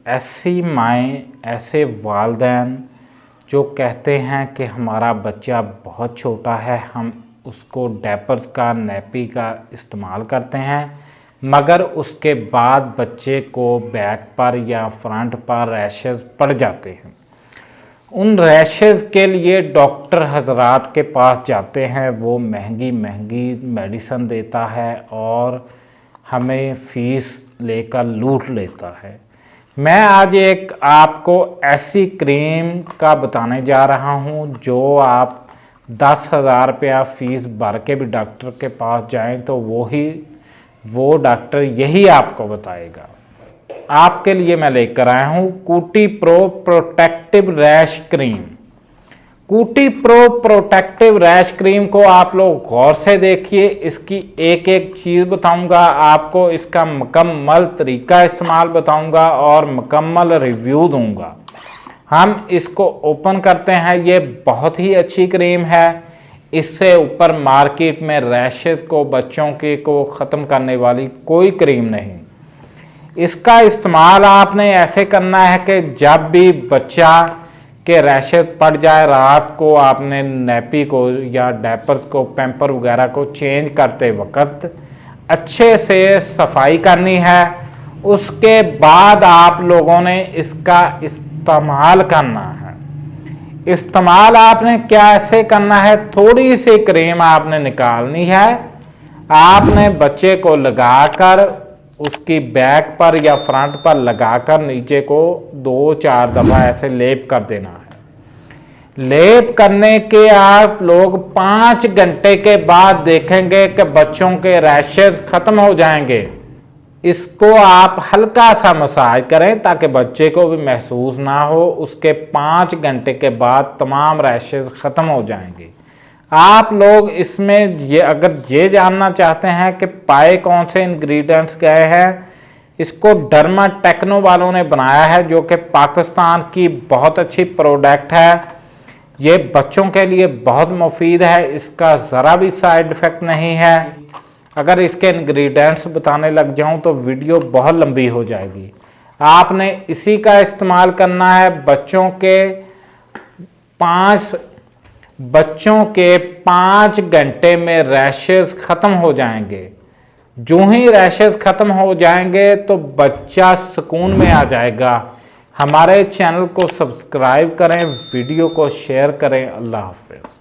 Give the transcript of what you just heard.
ऐसी माएँ, ऐसे वालिदैन जो कहते हैं कि हमारा बच्चा बहुत छोटा है, हम उसको डायपर्स का, नैपी का इस्तेमाल करते हैं, मगर उसके बाद बच्चे को बैक पर या फ्रंट पर रैशेज़ पड़ जाते हैं। उन रैशेज़ के लिए डॉक्टर हजरात के पास जाते हैं, वो महंगी महंगी मेडिसिन देता है और हमें फ़ीस लेकर लूट लेता है। मैं आज एक आपको ऐसी क्रीम का बताने जा रहा हूं जो आप 10,000 रुपया फ़ीस भर के भी डॉक्टर के पास जाएं तो वो डॉक्टर यही आपको बताएगा। आपके लिए मैं लेकर आया हूं Cutie pro protective rash cream. Cutie pro protective rash cream को आप लोग गौर से देखिए, इसकी एक एक चीज़ बताऊंगा आपको, इसका मुकम्मल तरीका इस्तेमाल बताऊंगा और मुकम्मल रिव्यू दूंगा। हम इसको ओपन करते हैं। ये बहुत ही अच्छी क्रीम है। इससे ऊपर मार्केट में रैशेज़ को, बच्चों के को ख़त्म करने वाली कोई क्रीम नहीं। इसका इस्तेमाल आपने ऐसे करना है कि जब भी बच्चा के रैशेज पड़ जाए, रात को आपने नैपी को या डायपर्स को, पैम्पर वगैरह को चेंज करते वक्त अच्छे से सफाई करनी है। उसके बाद आप लोगों ने इसका इस्तेमाल करना है। इस्तेमाल आपने क्या ऐसे करना है, थोड़ी सी क्रीम आपने निकालनी है, आपने बच्चे को लगाकर उसकी बैक पर या फ्रंट पर लगाकर नीचे को 2-4 दफ़ा ऐसे लेप कर देना है। लेप करने के आप लोग 5 घंटे के बाद देखेंगे कि बच्चों के रैशेज ख़त्म हो जाएंगे। इसको आप हल्का सा मसाज करें ताकि बच्चे को भी महसूस ना हो। उसके 5 घंटे के बाद तमाम रैशेज ख़त्म हो जाएंगे। आप लोग इसमें अगर ये जानना चाहते हैं कि पाए कौन से इंग्रेडिएंट्स गए हैं, इसको डर्मा टेक्नो वालों ने बनाया है जो कि पाकिस्तान की बहुत अच्छी प्रोडक्ट है। ये बच्चों के लिए बहुत मुफीद है, इसका ज़रा भी साइड इफ़ेक्ट नहीं है। अगर इसके इंग्रेडिएंट्स बताने लग जाऊं तो वीडियो बहुत लंबी हो जाएगी। आपने इसी का इस्तेमाल करना है। बच्चों के 5 घंटे में रैशेज़ ख़त्म हो जाएंगे। जो ही रैशेज़ ख़त्म हो जाएंगे तो बच्चा सुकून में आ जाएगा। हमारे चैनल को सब्सक्राइब करें, वीडियो को शेयर करें। अल्लाह हाफ़िज़।